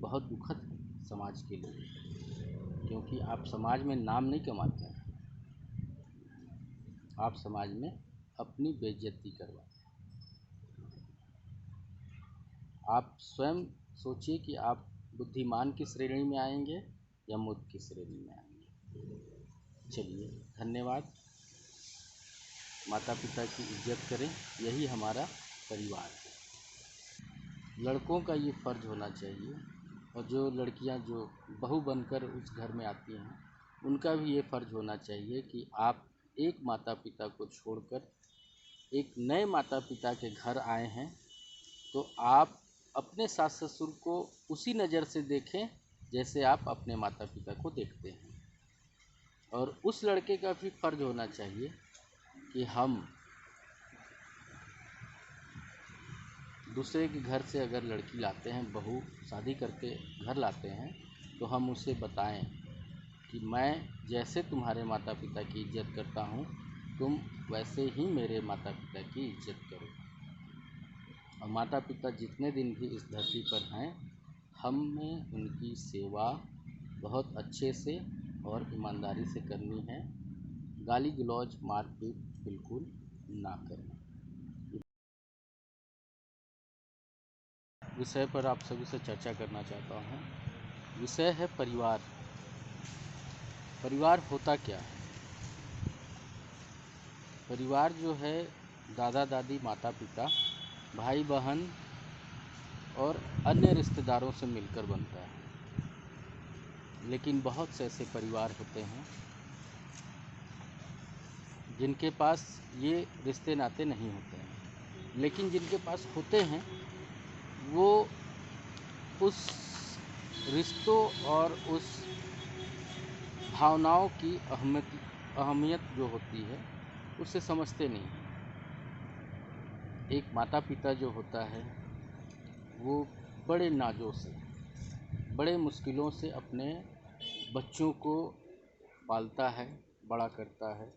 बहुत दुखद है समाज के लिए, क्योंकि आप समाज में नाम नहीं कमाते हैं, आप समाज में अपनी बेइज्जती करवाते हैं। आप स्वयं सोचिए कि आप बुद्धिमान की श्रेणी में आएंगे या मूर्ख की श्रेणी में आएंगे। चलिए, धन्यवाद। माता पिता की इज्जत करें, यही हमारा परिवार है। लड़कों का ये फ़र्ज़ होना चाहिए, और जो लड़कियां जो बहू बनकर उस घर में आती हैं, उनका भी ये फ़र्ज़ होना चाहिए कि आप एक माता पिता को छोड़कर एक नए माता पिता के घर आए हैं, तो आप अपने सास ससुर को उसी नज़र से देखें जैसे आप अपने माता पिता को देखते हैं। और उस लड़के का भी फ़र्ज़ होना चाहिए कि हम दूसरे के घर से अगर लड़की लाते हैं, बहू शादी करके घर लाते हैं, तो हम उसे बताएं कि मैं जैसे तुम्हारे माता पिता की इज्जत करता हूँ, तुम वैसे ही मेरे माता पिता की इज्जत करो। और माता पिता जितने दिन भी इस धरती पर हैं, हमें उनकी सेवा बहुत अच्छे से और ईमानदारी से करनी है। गाली गलौज मारपीट बिल्कुल ना करें। विषय पर आप सभी से चर्चा करना चाहता हूँ। विषय है परिवार। परिवार होता क्या है? परिवार जो है दादा दादी, माता पिता, भाई बहन और अन्य रिश्तेदारों से मिलकर बनता है। लेकिन बहुत से ऐसे परिवार होते हैं जिनके पास ये रिश्ते नाते नहीं होते हैं, लेकिन जिनके पास होते हैं वो उस रिश्तों और उस भावनाओं की अहमियत जो होती है उसे समझते नहीं हैं। एक माता पिता जो होता है वो बड़े नाज़ों से, बड़े मुश्किलों से अपने बच्चों को पालता है, बड़ा करता है,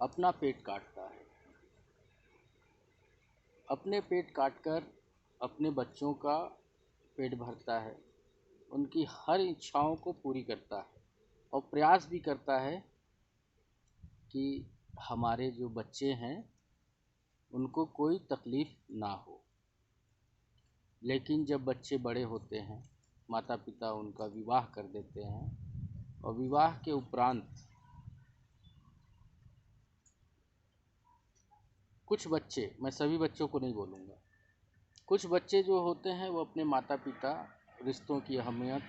अपना पेट काटता है। अपने पेट काटकर अपने बच्चों का पेट भरता है, उनकी हर इच्छाओं को पूरी करता है और प्रयास भी करता है कि हमारे जो बच्चे हैं उनको कोई तकलीफ़ ना हो। लेकिन जब बच्चे बड़े होते हैं, माता पिता उनका विवाह कर देते हैं, और विवाह के उपरांत कुछ बच्चे, मैं सभी बच्चों को नहीं बोलूँगा, कुछ बच्चे जो होते हैं वो अपने माता पिता, रिश्तों की अहमियत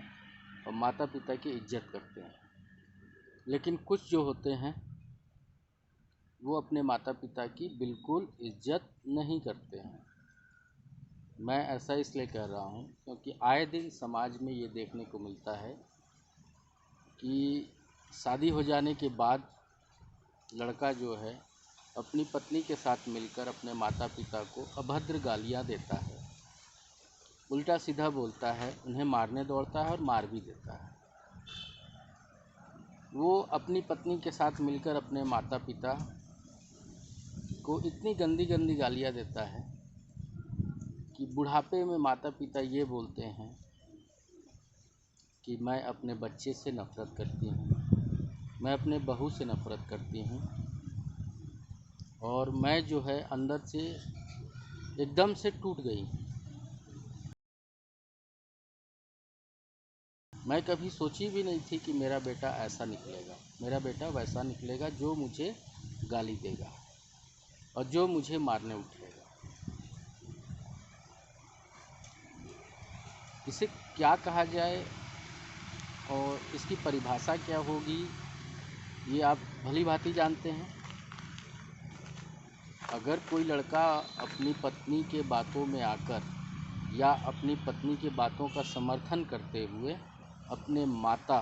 और माता पिता की इज्जत करते हैं। लेकिन कुछ जो होते हैं वो अपने माता पिता की बिल्कुल इज्जत नहीं करते हैं। मैं ऐसा इसलिए कह रहा हूँ क्योंकि आए दिन समाज में ये देखने को मिलता है कि शादी हो जाने के बाद लड़का जो है अपनी पत्नी के साथ मिलकर अपने माता पिता को अभद्र गालियाँ देता है, उल्टा सीधा बोलता है, उन्हें मारने दौड़ता है और मार भी देता है। वो अपनी पत्नी के साथ मिलकर अपने माता पिता को इतनी गंदी गंदी गालियाँ देता है कि बुढ़ापे में माता पिता ये बोलते हैं कि मैं अपने बच्चे से नफ़रत करती हूँ, मैं अपने बहू से नफ़रत करती हूँ, और मैं जो है अंदर से एकदम से टूट गई। मैं कभी सोची भी नहीं थी कि मेरा बेटा ऐसा निकलेगा, मेरा बेटा वैसा निकलेगा जो मुझे गाली देगा और जो मुझे मारने उठेगा। इसे क्या कहा जाए और इसकी परिभाषा क्या होगी, ये आप भली भांति जानते हैं। अगर कोई लड़का अपनी पत्नी के बातों में आकर या अपनी पत्नी के बातों का समर्थन करते हुए अपने माता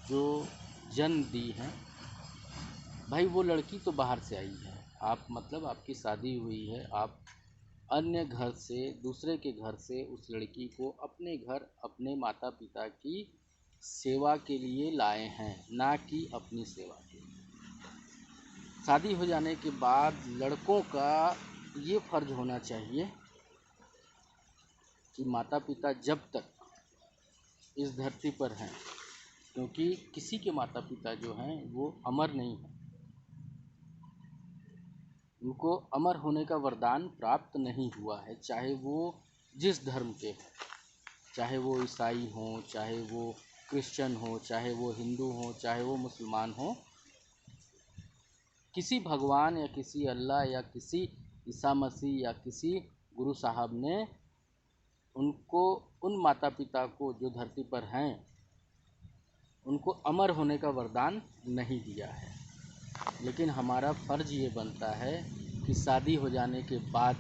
जो जन्म दी हैं, भाई वो लड़की तो बाहर से आई है, आप मतलब आपकी शादी हुई है, आप अन्य घर से, दूसरे के घर से उस लड़की को अपने घर अपने माता पिता की सेवा के लिए लाए हैं, ना कि अपनी सेवा के लिए। शादी हो जाने के बाद लड़कों का ये फ़र्ज़ होना चाहिए कि माता पिता जब तक इस धरती पर हैं, क्योंकि किसी के माता पिता जो हैं वो अमर नहीं हैं। उनको अमर होने का वरदान प्राप्त नहीं हुआ है, चाहे वो जिस धर्म के हों, चाहे वो ईसाई हों, चाहे वो क्रिश्चियन हो, चाहे वो हिंदू हो, चाहे वो मुसलमान हो। किसी भगवान या किसी अल्लाह या किसी ईसा मसीह या किसी गुरु साहब ने उनको, उन माता पिता को जो धरती पर हैं, उनको अमर होने का वरदान नहीं दिया है। लेकिन हमारा फ़र्ज़ ये बनता है कि शादी हो जाने के बाद,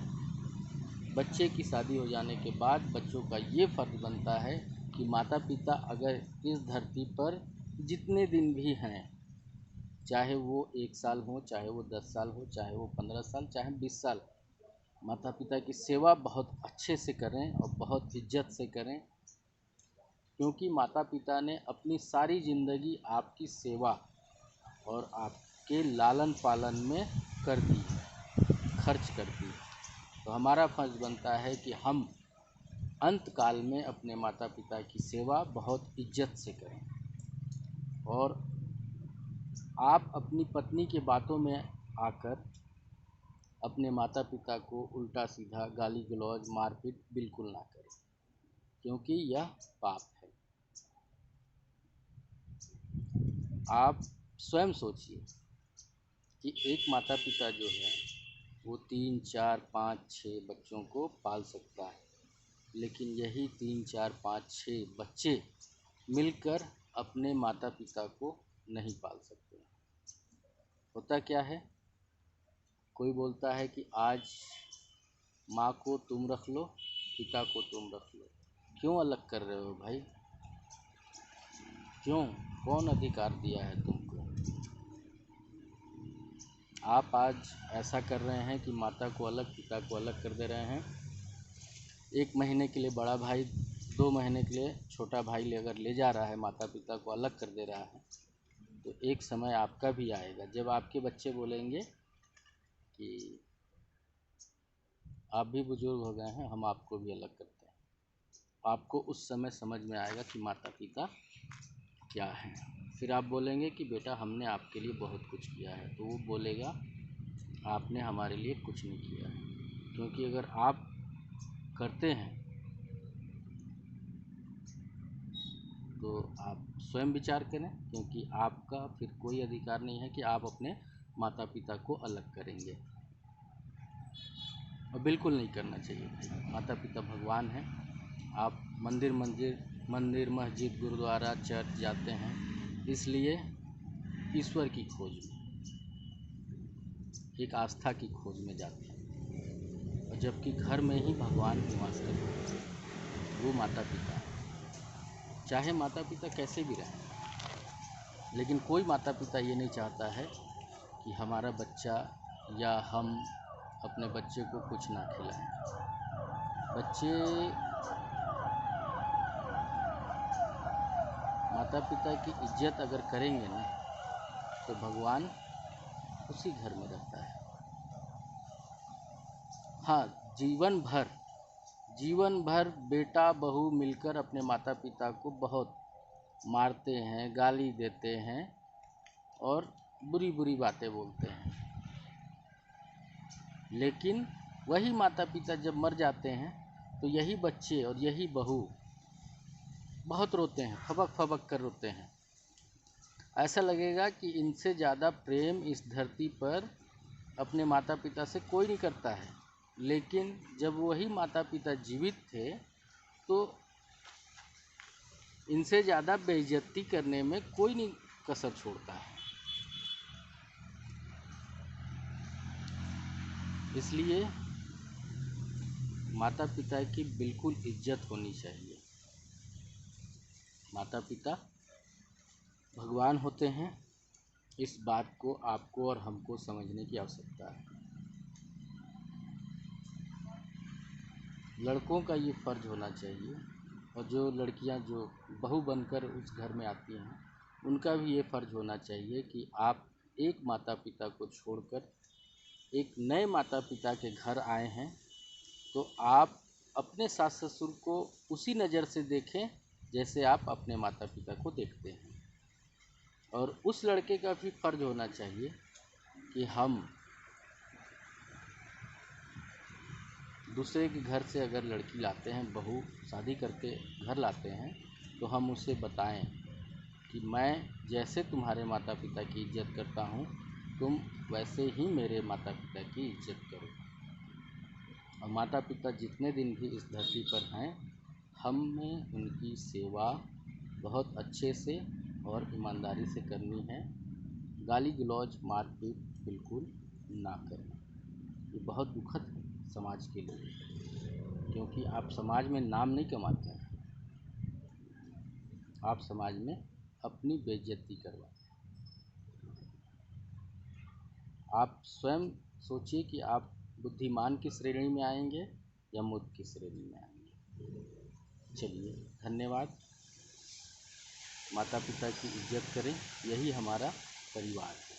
बच्चे की शादी हो जाने के बाद बच्चों का ये फ़र्ज़ बनता है कि माता पिता अगर इस धरती पर जितने दिन भी हैं, चाहे वो 1 साल हो, चाहे वो 10 साल हो, चाहे वो 15 साल, चाहे 20 साल, माता पिता की सेवा बहुत अच्छे से करें और बहुत इज्जत से करें, क्योंकि माता पिता ने अपनी सारी ज़िंदगी आपकी सेवा और आपके लालन पालन में कर दी है, खर्च कर दी। तो हमारा फ़र्ज़ बनता है कि हम अंत काल में अपने माता पिता की सेवा बहुत इज्जत से करें। और आप अपनी पत्नी की बातों में आकर अपने माता पिता को उल्टा सीधा गाली गलौज मारपीट बिल्कुल ना करें, क्योंकि यह पाप है। आप स्वयं सोचिए कि एक माता पिता जो है वो 3, 4, 5, 6 बच्चों को पाल सकता है, लेकिन यही 3, 4, 5, 6 बच्चे मिलकर अपने माता पिता को नहीं पाल सकते। होता क्या है, कोई बोलता है कि आज माँ को तुम रख लो, पिता को तुम रख लो। क्यों अलग कर रहे हो भाई? क्यों? कौन अधिकार दिया है तुमको? आप आज ऐसा कर रहे हैं कि माता को अलग, पिता को अलग कर दे रहे हैं। 1 महीने के लिए बड़ा भाई, 2 महीने के लिए छोटा भाई अगर ले जा रहा है, माता पिता को अलग कर दे रहा है, तो एक समय आपका भी आएगा जब आपके बच्चे बोलेंगे कि आप भी बुजुर्ग हो गए हैं, हम आपको भी अलग करते हैं। आपको उस समय समझ में आएगा कि माता पिता क्या है। फिर आप बोलेंगे कि बेटा हमने आपके लिए बहुत कुछ किया है, तो वो बोलेगा आपने हमारे लिए कुछ नहीं किया है। क्योंकि अगर आप करते हैं तो आप स्वयं विचार करें, क्योंकि आपका फिर कोई अधिकार नहीं है कि आप अपने माता पिता को अलग करेंगे, और बिल्कुल नहीं करना चाहिए भाई। माता पिता भगवान हैं। आप मंदिर मस्जिद गुरुद्वारा चर्च जाते हैं इसलिए ईश्वर की खोज में, एक आस्था की खोज में जाते हैं, और जबकि घर में ही भगवान निवास करते हैं, वो माता पिता है। चाहे माता पिता कैसे भी रहें, लेकिन कोई माता पिता ये नहीं चाहता है कि हमारा बच्चा या हम अपने बच्चे को कुछ ना खिलाएं। बच्चे माता पिता की इज्जत अगर करेंगे ना, तो भगवान उसी घर में रहता है। हाँ, जीवन भर बेटा बहू मिलकर अपने माता पिता को बहुत मारते हैं, गाली देते हैं और बुरी बुरी बातें बोलते हैं, लेकिन वही माता पिता जब मर जाते हैं तो यही बच्चे और यही बहू बहुत रोते हैं, फबक फबक कर रोते हैं। ऐसा लगेगा कि इनसे ज़्यादा प्रेम इस धरती पर अपने माता पिता से कोई नहीं करता है। लेकिन जब वही माता पिता जीवित थे तो इनसे ज़्यादा बेइज्जती करने में कोई नहीं कसर छोड़ता है। इसलिए माता पिता की बिल्कुल इज्जत होनी चाहिए। माता पिता भगवान होते हैं, इस बात को आपको और हमको समझने की आवश्यकता है। लड़कों का ये फ़र्ज़ होना चाहिए, और जो लड़कियां जो बहू बनकर उस घर में आती हैं, उनका भी ये फ़र्ज़ होना चाहिए कि आप एक माता पिता को छोड़कर एक नए माता पिता के घर आए हैं, तो आप अपने सास ससुर को उसी नज़र से देखें जैसे आप अपने माता पिता को देखते हैं। और उस लड़के का भी फर्ज होना चाहिए कि हम दूसरे के घर से अगर लड़की लाते हैं, बहू शादी करके घर लाते हैं, तो हम उसे बताएं कि मैं जैसे तुम्हारे माता पिता की इज्जत करता हूँ, तुम वैसे ही मेरे माता पिता की इज्जत करो। और माता पिता जितने दिन भी इस धरती पर हैं, हमें उनकी सेवा बहुत अच्छे से और ईमानदारी से करनी है। गाली गलौज मारपीट बिल्कुल ना करें। ये बहुत दुखद है समाज के लिए, क्योंकि आप समाज में नाम नहीं कमाते हैं, आप समाज में अपनी बेइज्जती करवाते हैं। आप स्वयं सोचिए कि आप बुद्धिमान की श्रेणी में आएंगे या मूर्ख की श्रेणी में आएंगे। चलिए, धन्यवाद। माता पिता की इज्जत करें, यही हमारा परिवार है।